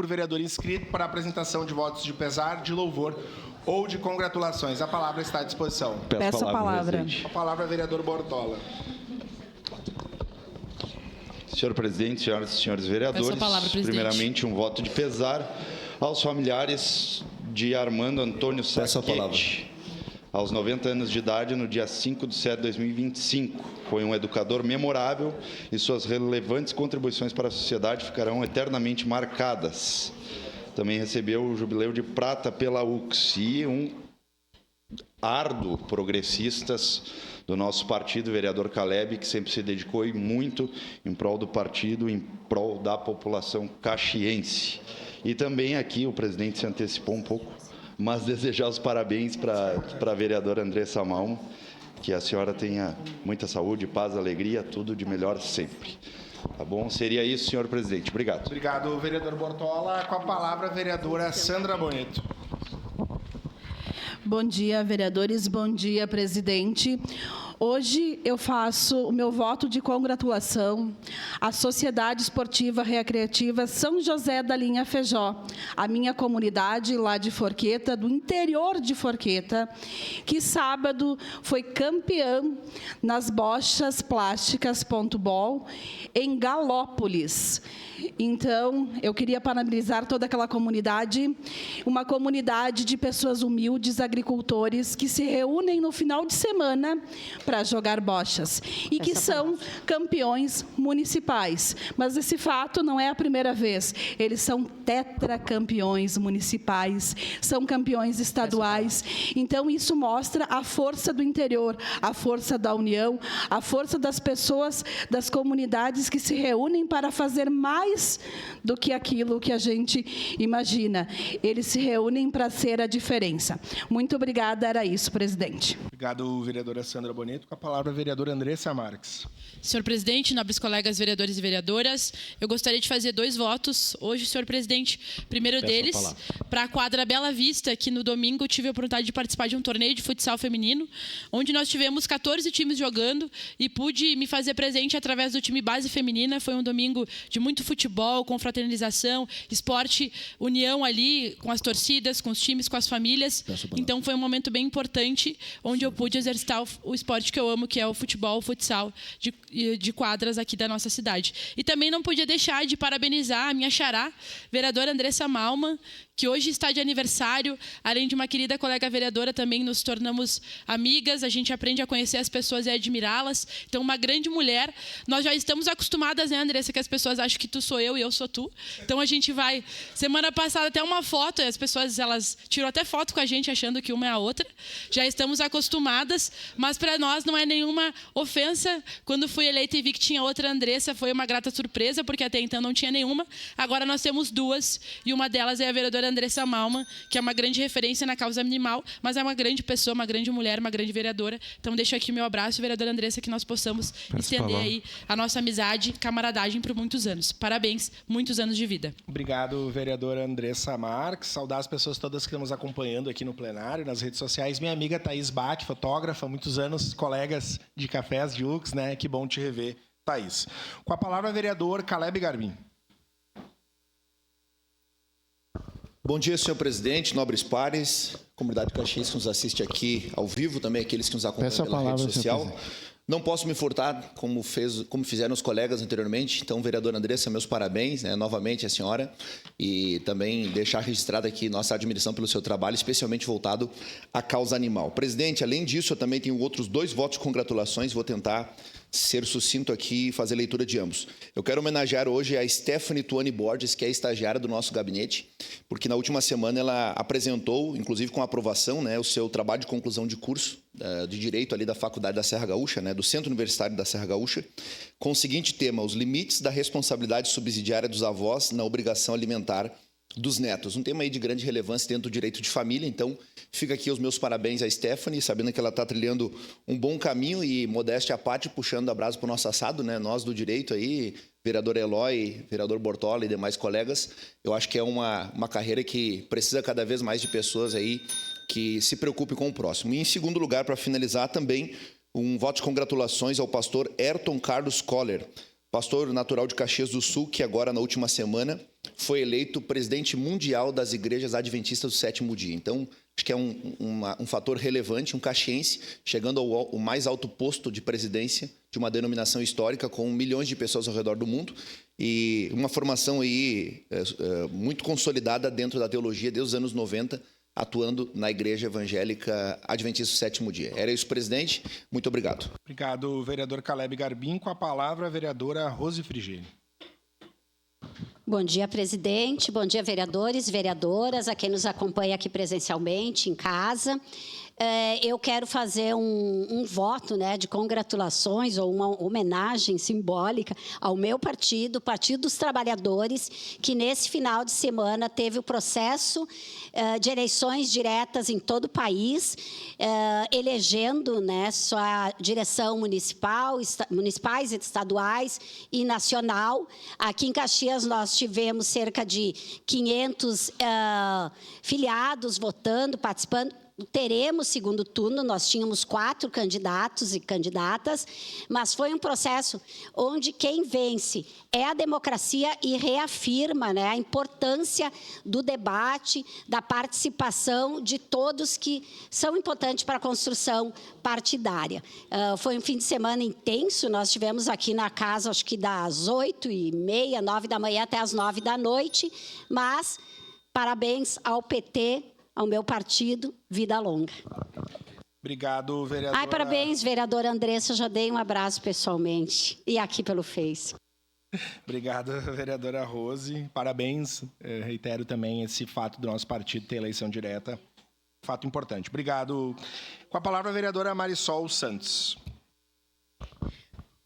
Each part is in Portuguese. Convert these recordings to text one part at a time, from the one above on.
por vereador inscrito para apresentação de votos de pesar, de louvor ou de congratulações. A palavra está à disposição. Peço a palavra. A palavra, vereador Bortola. Senhor presidente, senhoras e senhores vereadores, Peço a palavra, presidente. Primeiramente um voto de pesar aos familiares de Armando Antônio Sacchetti, aos 90 anos de idade, no dia 5/7/2025. Foi um educador memorável e suas relevantes contribuições para a sociedade ficarão eternamente marcadas. Também recebeu o jubileu de prata pela UX e um árduo progressistas do nosso partido, vereador Caleb, que sempre se dedicou e muito em prol do partido, em prol da população caxiense. E também aqui o presidente se antecipou um pouco, mas desejar os parabéns para a vereadora Andressa Malmo, que a senhora tenha muita saúde, paz, alegria, tudo de melhor sempre. Tá bom? Seria isso, senhor presidente. Obrigado. Obrigado, vereador Bortola. Com a palavra, a vereadora Sandra Boneto. Bom dia, vereadores. Bom dia, presidente. Hoje eu faço o meu voto de congratulação à Sociedade Esportiva Recreativa São José da Linha Feijó, a minha comunidade lá de Forqueta, do interior de Forqueta, que sábado foi campeã nas bochas plásticas Pontball em Galópolis. Então, eu queria parabenizar toda aquela comunidade, uma comunidade de pessoas humildes, agricultores, que se reúnem no final de semana para jogar bochas e que são campeões municipais. Mas esse fato não é a primeira vez. Eles são tetracampeões municipais, são campeões estaduais. Então, isso mostra a força do interior, a força da união, a força das pessoas, das comunidades que se reúnem para fazer mais do que aquilo que a gente imagina. Eles se reúnem para ser a diferença. Muito obrigada, era isso, presidente. Obrigado, vereadora Sandra Boneto. Com a palavra, a vereadora Andressa Marques. Senhor presidente, nobres colegas vereadores e vereadoras, eu gostaria de fazer 2 votos hoje, senhor presidente. Primeiro deles, para a quadra Bela Vista, que no domingo tive a oportunidade de participar de um torneio de futsal feminino, onde nós tivemos 14 times jogando e pude me fazer presente através do time base feminina. Foi um domingo de muito futebol, com fraternização, esporte, união ali com as torcidas, com os times, com as famílias. Então foi um momento bem importante, onde eu pude exercitar o esporte que eu amo, que é o futebol, o futsal de quadras aqui da nossa cidade. E também não podia deixar de parabenizar a minha xará, vereadora Andressa Malman, que hoje está de aniversário. Além de uma querida colega vereadora, também nos tornamos amigas, a gente aprende a conhecer as pessoas e a admirá-las. Então, uma grande mulher. Nós já estamos acostumadas, né, Andressa, que as pessoas acham que tu sou eu e eu sou tu. Então, a gente vai... Semana passada, até uma foto, as pessoas, elas tiram até foto com a gente, achando que uma é a outra. Já estamos acostumadas, mas para nós não é nenhuma ofensa. Quando fui eleita e vi que tinha outra Andressa, foi uma grata surpresa, porque até então não tinha nenhuma. Agora nós temos 2, e uma delas é a vereadora Andressa Malman, que é uma grande referência na causa animal, mas é uma grande pessoa, uma grande mulher, uma grande vereadora. Então, deixo aqui o meu abraço, vereadora Andressa, que nós possamos estender aí a nossa amizade, camaradagem por muitos anos. Parabéns, muitos anos de vida. Obrigado, vereadora Andressa Marques. Saudar as pessoas todas que estão nos acompanhando aqui no plenário, nas redes sociais. Minha amiga Thaís Bach, fotógrafa, muitos anos, colegas de cafés de UX, né? Que bom te rever, Thaís. Com a palavra, vereador Caleb Garbim. Bom dia, senhor presidente, nobres pares, comunidade caxiense que nos assiste aqui ao vivo, também aqueles que nos acompanham pela rede social. Não posso me furtar, como fizeram os colegas anteriormente. Então, vereadora Andressa, meus parabéns, né, novamente a senhora, e também deixar registrada aqui nossa admiração pelo seu trabalho, especialmente voltado à causa animal. Presidente, além disso, eu também tenho outros 2 votos de congratulações, vou tentar ser sucinto aqui e fazer leitura de ambos. Eu quero homenagear hoje a Stephanie Tuani Borges, que é estagiária do nosso gabinete, porque na última semana ela apresentou, inclusive com aprovação, né, o seu trabalho de conclusão de curso de Direito ali da Faculdade da Serra Gaúcha, né, do Centro Universitário da Serra Gaúcha, com o seguinte tema: os limites da responsabilidade subsidiária dos avós na obrigação alimentar dos netos. Um tema aí de grande relevância dentro do direito de família. Então, fica aqui os meus parabéns à Stephanie, sabendo que ela está trilhando um bom caminho e, modéstia à parte, puxando a brasa para o nosso assado, né? Nós do direito aí, vereador Eloy, vereador Bortola e demais colegas, eu acho que é uma carreira que precisa cada vez mais de pessoas aí que se preocupem com o próximo. E, em segundo lugar, para finalizar, também um voto de congratulações ao pastor Ayrton Carlos Coller, pastor natural de Caxias do Sul, que agora, na última semana, foi eleito presidente mundial das igrejas adventistas do sétimo dia. Então, acho que é um fator relevante, um caxiense, chegando ao mais alto posto de presidência de uma denominação histórica com milhões de pessoas ao redor do mundo e uma formação aí muito consolidada dentro da teologia desde os anos 90, atuando na Igreja Evangélica Adventista do Sétimo Dia. Era isso, presidente. Muito obrigado. Obrigado, vereador Caleb Garbim. Com a palavra, a vereadora Rose Frigeri. Bom dia, presidente. Bom dia, vereadores e vereadoras, a quem nos acompanha aqui presencialmente, em casa. Eu quero fazer um voto, né, de congratulações ou uma homenagem simbólica ao meu partido, o Partido dos Trabalhadores, que nesse final de semana teve o processo de eleições diretas em todo o país, elegendo, né, sua direção municipais, estaduais e nacional. Aqui em Caxias nós tivemos cerca de 500 filiados votando, participando. Teremos segundo turno, nós tínhamos 4 candidatos e candidatas, mas foi um processo onde quem vence é a democracia e reafirma, né, a importância do debate, da participação de todos que são importantes para a construção partidária. Foi um fim de semana intenso, nós tivemos aqui na casa, acho que das 8h30, 9 da manhã até as 9 da noite, mas parabéns ao PT, ao meu partido, vida longa. Obrigado, vereadora. Parabéns, vereadora Andressa, já dei um abraço pessoalmente e aqui pelo Face. Obrigado, vereadora Rose. Parabéns, reitero também esse fato do nosso partido ter eleição direta, fato importante. Obrigado. Com a palavra, a vereadora Marisol Santos.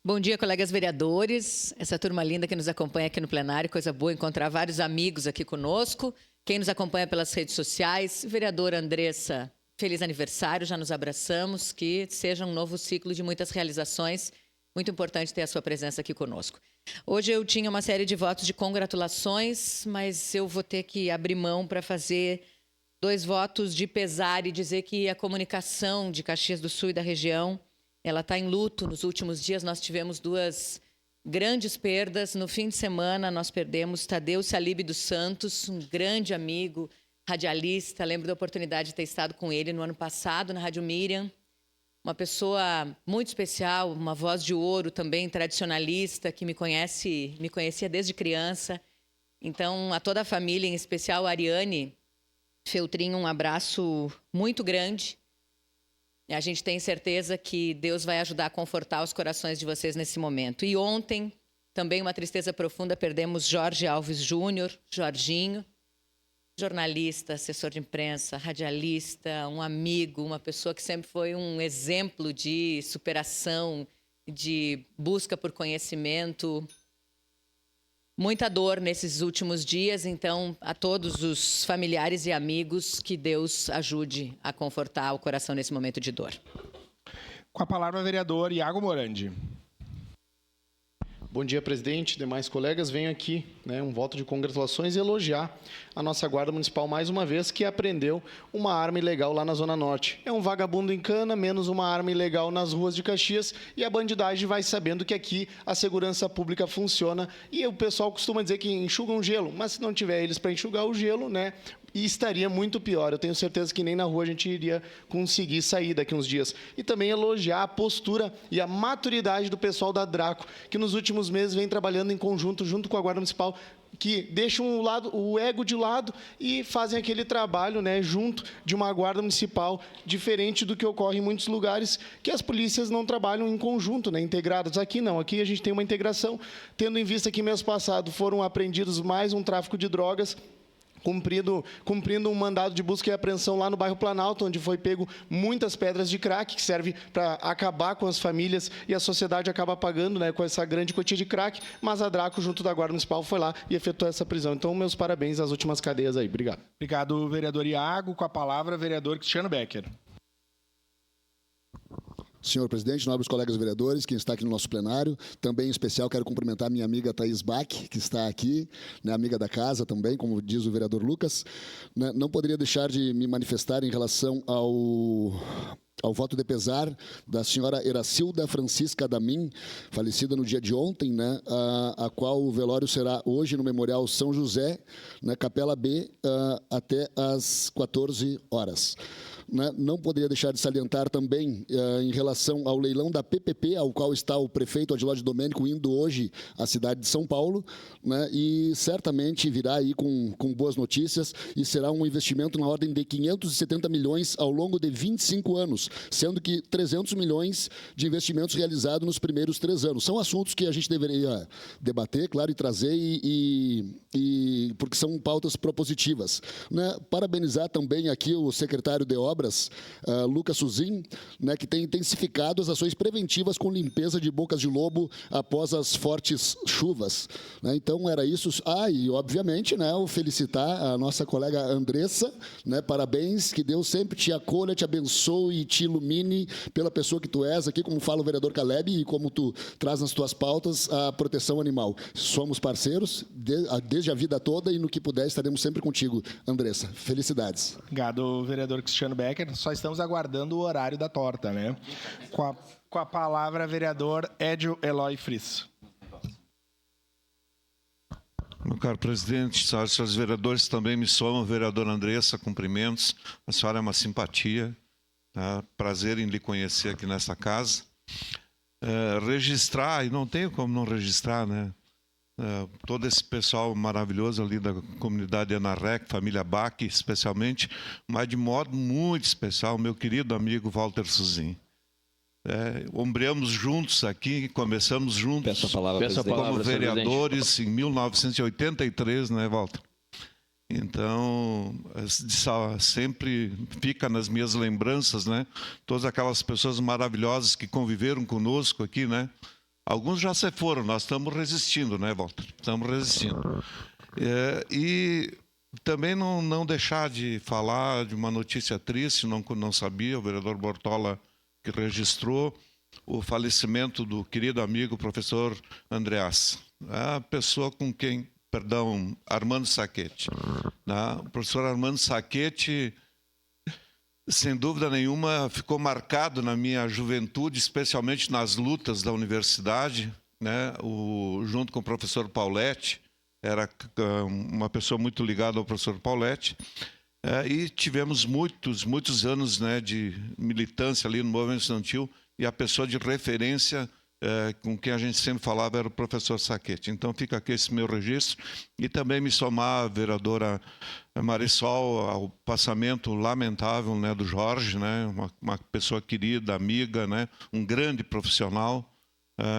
Bom dia, colegas vereadores, essa turma linda que nos acompanha aqui no plenário, coisa boa encontrar vários amigos aqui conosco. Quem nos acompanha pelas redes sociais, vereadora Andressa, feliz aniversário, já nos abraçamos, que seja um novo ciclo de muitas realizações, muito importante ter a sua presença aqui conosco. Hoje eu tinha uma série de votos de congratulações, mas eu vou ter que abrir mão para fazer 2 votos de pesar e dizer que a comunicação de Caxias do Sul e da região, ela está em luto. Nos últimos dias nós tivemos 2 grandes perdas. No fim de semana, nós perdemos Tadeu Salib dos Santos, um grande amigo, radialista. Lembro da oportunidade de ter estado com ele no ano passado, na Rádio Miriam. Uma pessoa muito especial, uma voz de ouro também, tradicionalista, que me conhecia desde criança. Então, a toda a família, em especial a Ariane Feltrinho, um abraço muito grande. A gente tem certeza que Deus vai ajudar a confortar os corações de vocês nesse momento. E ontem, também uma tristeza profunda, perdemos Jorge Alves Júnior, Jorginho, jornalista, assessor de imprensa, radialista, um amigo, uma pessoa que sempre foi um exemplo de superação, de busca por conhecimento. Muita dor nesses últimos dias, então, a todos os familiares e amigos, que Deus ajude a confortar o coração nesse momento de dor. Com a palavra, o vereador Iago Morandi. Bom dia, presidente, demais colegas. Venho aqui, um voto de congratulações e elogiar a nossa Guarda Municipal mais uma vez, que apreendeu uma arma ilegal lá na Zona Norte. É um vagabundo em cana, menos uma arma ilegal nas ruas de Caxias, e a bandidagem vai sabendo que aqui a segurança pública funciona. E o pessoal costuma dizer que enxugam gelo, mas se não tiver eles para enxugar o gelo, e estaria muito pior. Eu tenho certeza que nem na rua a gente iria conseguir sair daqui uns dias. E também elogiar a postura e a maturidade do pessoal da Draco, que nos últimos meses vem trabalhando em conjunto, junto com a Guarda Municipal, que deixam o ego de lado e fazem aquele trabalho, junto de uma Guarda Municipal, diferente do que ocorre em muitos lugares, que as polícias não trabalham em conjunto, integradas. Aqui não, aqui a gente tem uma integração, tendo em vista que mês passado foram apreendidos mais um tráfico de drogas, cumprindo um mandado de busca e apreensão lá no bairro Planalto, onde foi pego muitas pedras de crack, que serve para acabar com as famílias e a sociedade acaba pagando com essa grande quantia de crack, mas a Draco, junto da Guarda Municipal, foi lá e efetuou essa prisão. Então, meus parabéns às últimas cadeias aí. Obrigado. Obrigado, vereador Iago. Com a palavra, vereador Cristiano Becker. Senhor presidente, nobres colegas vereadores, quem está aqui no nosso plenário, também em especial quero cumprimentar minha amiga Thaís Bach, que está aqui, amiga da casa também, como diz o vereador Lucas. Não poderia deixar de me manifestar em relação ao voto de pesar da senhora Eracilda Francisca Damin, falecida no dia de ontem, né, a qual o velório será hoje no Memorial São José, na Capela B, até às 14 horas. Não poderia deixar de salientar também em relação ao leilão da PPP, ao qual está o prefeito Adiló de Domênico indo hoje à cidade de São Paulo, né, e certamente virá aí com boas notícias e será um investimento na ordem de 570 milhões ao longo de 25 anos, sendo que 300 milhões de investimentos realizados nos primeiros 3 anos. São assuntos que a gente deveria debater, claro, e trazer, porque são pautas propositivas. Né? Parabenizar também aqui o secretário de Obras, Lucas Suzin, né, que tem intensificado as ações preventivas com limpeza de bocas de lobo após as fortes chuvas. Né? Então, era isso. E, obviamente, né, o felicitar a nossa colega Andressa, né, parabéns, que Deus sempre te acolha, te abençoe e te ilumine pela pessoa que tu és aqui, como fala o vereador Caleb, e como tu traz nas tuas pautas a proteção animal. Somos parceiros desde a vida toda e no que puder estaremos sempre contigo, Andressa. Felicidades. Obrigado, vereador Cristiano Becker. Só estamos aguardando o horário da torta, né? Com a palavra, vereador Edio Eloy Frisso. Meu caro presidente, senhoras e senhores vereadores, também me somam, vereadora Andressa, cumprimentos. A senhora é uma simpatia, tá? Prazer em lhe conhecer aqui nessa casa. Registrar, e não tenho como não registrar, né? Todo esse pessoal maravilhoso ali da comunidade Anarec, família Bach, especialmente, mas de modo muito especial, meu querido amigo Walter Suzin. Ombreamos juntos aqui, começamos juntos. Peço a palavra, como vereadores em 1983, né, Walter? Então, sempre fica nas minhas lembranças, né? Todas aquelas pessoas maravilhosas que conviveram conosco aqui, né? Alguns já se foram, nós estamos resistindo, né, Walter? Estamos resistindo. E também não deixar de falar de uma notícia triste, não sabia, o vereador Bortola que registrou o falecimento do querido amigo professor Andreas, a pessoa com quem, Armando Sacchetti. O professor Armando Sacchetti, sem dúvida nenhuma, ficou marcado na minha juventude, especialmente nas lutas da universidade, né? Junto com o professor Pauletti, era uma pessoa muito ligada ao professor Pauletti, e tivemos muitos anos, né, de militância ali no movimento estudantil, e a pessoa de referência com quem a gente sempre falava era o professor Sacchetti. Então fica aqui esse meu registro, e também me somar a vereadora Marisol ao passamento lamentável, né, do Jorge, né, uma pessoa querida, amiga, né, um grande profissional.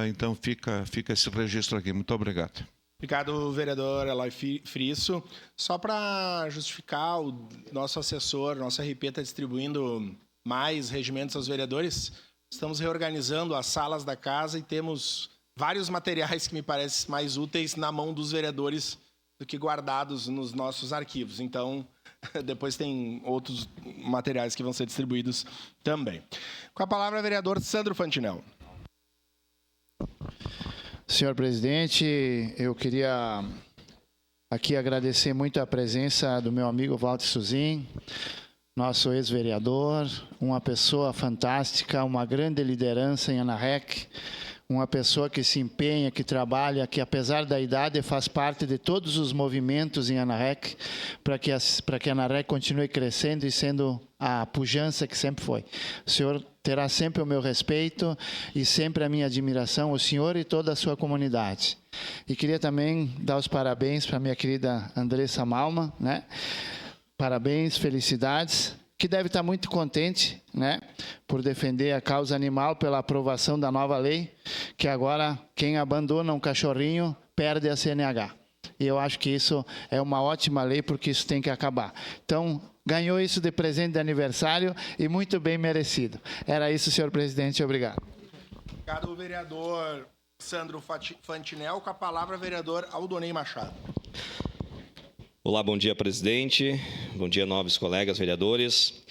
Então fica esse registro aqui. Muito obrigado. Obrigado, vereador Eloy Frisso. Só para justificar, o nosso assessor, nosso RP está distribuindo mais regimentos aos vereadores. Estamos reorganizando as salas da casa e temos vários materiais que me parecem mais úteis na mão dos vereadores do que guardados nos nossos arquivos. Então, depois tem outros materiais que vão ser distribuídos também. Com a palavra, vereador Sandro Fantinel. Senhor presidente, eu queria aqui agradecer muito a presença do meu amigo Walter Suzin, nosso ex-vereador, uma pessoa fantástica, uma grande liderança em Anarec, uma pessoa que se empenha, que trabalha, que apesar da idade faz parte de todos os movimentos em Anarec, para que a Anarec continue crescendo e sendo a pujança que sempre foi. O senhor terá sempre o meu respeito e sempre a minha admiração, o senhor e toda a sua comunidade. E queria também dar os parabéns para a minha querida Andressa Malma, né? Parabéns, felicidades, que deve estar muito contente, né, por defender a causa animal, pela aprovação da nova lei, que agora quem abandona um cachorrinho perde a CNH. E eu acho que isso é uma ótima lei, porque isso tem que acabar. Então, ganhou isso de presente de aniversário e muito bem merecido. Era isso, senhor presidente. Obrigado. Obrigado, vereador Sandro Fantinel. Com a palavra, vereador Aldonei Machado. Olá, bom dia, presidente. Bom dia, nobres colegas vereadores.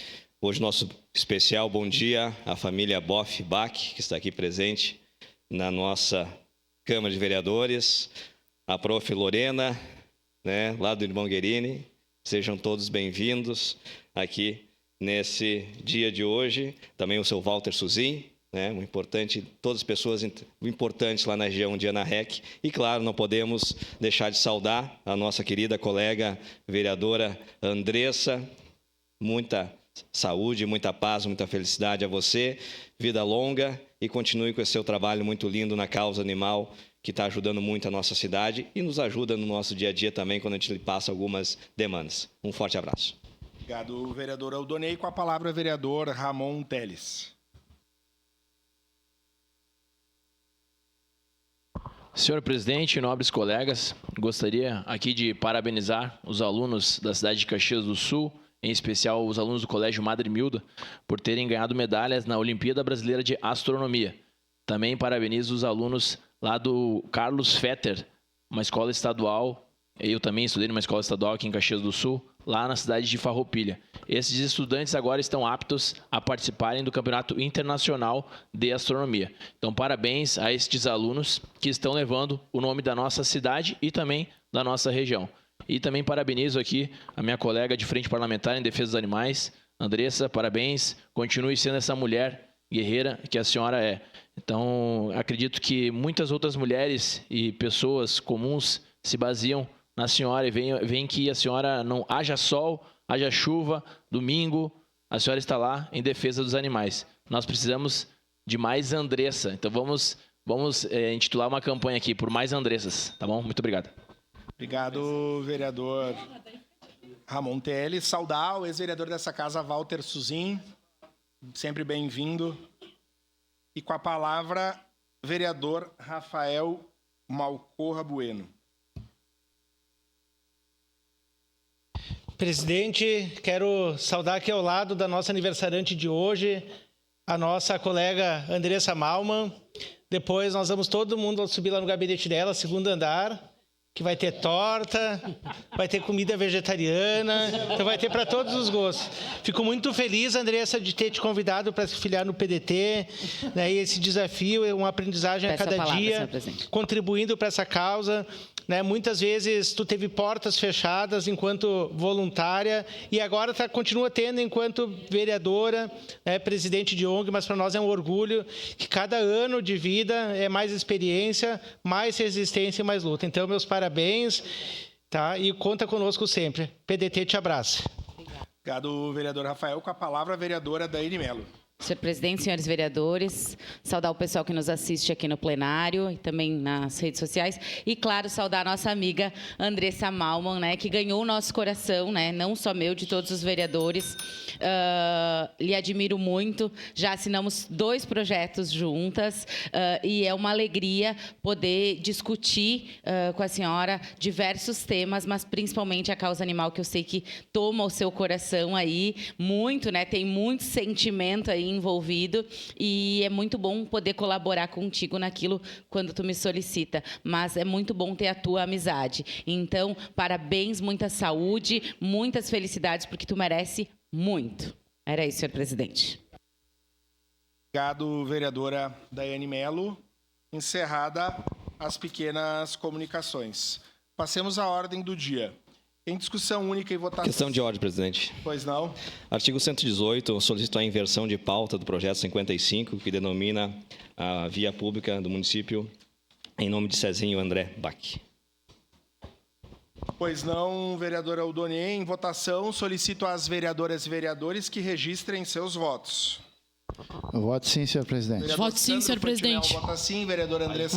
Hoje, nosso especial bom dia à família Boff Bach, que está aqui presente na nossa Câmara de Vereadores. A prof. Lorena, né, lá do Irmão Guerini. Sejam todos bem-vindos aqui nesse dia de hoje, também o seu Walter Suzin, né, todas as pessoas importantes lá na região de Ana-Rec. E, claro, não podemos deixar de saudar a nossa querida colega vereadora Andressa. Muita saúde, muita paz, muita felicidade a você, vida longa, e continue com esse seu trabalho muito lindo na causa animal, que está ajudando muito a nossa cidade e nos ajuda no nosso dia a dia também, quando a gente lhe passa algumas demandas. Um forte abraço. Obrigado, vereador Aldonei. Com a palavra, o vereador Ramon Teles. Senhor presidente, nobres colegas, gostaria aqui de parabenizar os alunos da cidade de Caxias do Sul, em especial os alunos do Colégio Madre Milda, por terem ganhado medalhas na Olimpíada Brasileira de Astronomia. Também parabenizo os alunos lá do Carlos Fetter, uma escola estadual. Eu também estudei numa escola estadual aqui em Caxias do Sul, lá na cidade de Farroupilha. Esses estudantes agora estão aptos a participarem do Campeonato Internacional de Astronomia. Então, parabéns a estes alunos que estão levando o nome da nossa cidade e também da nossa região. E também parabenizo aqui a minha colega de frente parlamentar em defesa dos animais, Andressa, parabéns. Continue sendo essa mulher guerreira que a senhora é. Então, acredito que muitas outras mulheres e pessoas comuns se baseiam na senhora e veem que a senhora não haja sol, haja chuva, domingo, a senhora está lá em defesa dos animais. Nós precisamos de mais Andressa. Então vamos intitular uma campanha aqui por mais Andressas, tá bom? Muito obrigado. Obrigado, vereador Ramon Teles. Saudar o ex-vereador dessa casa, Walter Suzin, sempre bem-vindo. E com a palavra, vereador Rafael Malcorra Bueno. Presidente, quero saudar aqui ao lado da nossa aniversariante de hoje, a nossa colega Andressa Malman. Depois nós vamos todo mundo subir lá no gabinete dela, segundo andar, que vai ter torta, vai ter comida vegetariana, então vai ter para todos os gostos. Fico muito feliz, Andressa, de ter te convidado para se filiar no PDT, né? E esse desafio é uma aprendizagem a cada dia, contribuindo para essa causa. Né? Muitas vezes tu teve portas fechadas enquanto voluntária e agora continua tendo enquanto vereadora, né? Presidente de ONG, mas para nós é um orgulho que cada ano de vida é mais experiência, mais resistência e mais luta. Então, meus parabéns, tá? E conta conosco sempre. PDT te abraça. Obrigado, vereador Rafael. Com a palavra, a vereadora Daiane Mello. Senhor presidente, senhores vereadores, saudar o pessoal que nos assiste aqui no plenário e também nas redes sociais. E, claro, saudar a nossa amiga Andressa Malman, né, que ganhou o nosso coração, né, não só meu, de todos os vereadores. Lhe admiro muito, já assinamos 2 projetos juntas e é uma alegria poder discutir com a senhora diversos temas, mas principalmente a causa animal, que eu sei que toma o seu coração aí muito, né, tem muito sentimento aí envolvido e é muito bom poder colaborar contigo naquilo quando tu me solicita, mas é muito bom ter a tua amizade. Então, parabéns, muita saúde, muitas felicidades, porque tu merece muito. Era isso, senhor presidente. Obrigado, vereadora Daiane Mello. Encerrada as pequenas comunicações. Passemos à ordem do dia. Em discussão única e votação... Questão de ordem, presidente. Pois não. Artigo 118, solicito a inversão de pauta do projeto 55, que denomina a via pública do município, em nome de Cezinho André Bach. Pois não, vereadora Aldonei. Em votação, solicito às vereadoras e vereadores que registrem seus votos. Eu voto sim, senhor presidente. Vereador Voto sim, senhor presidente. Vota sim, vereadora Andressa.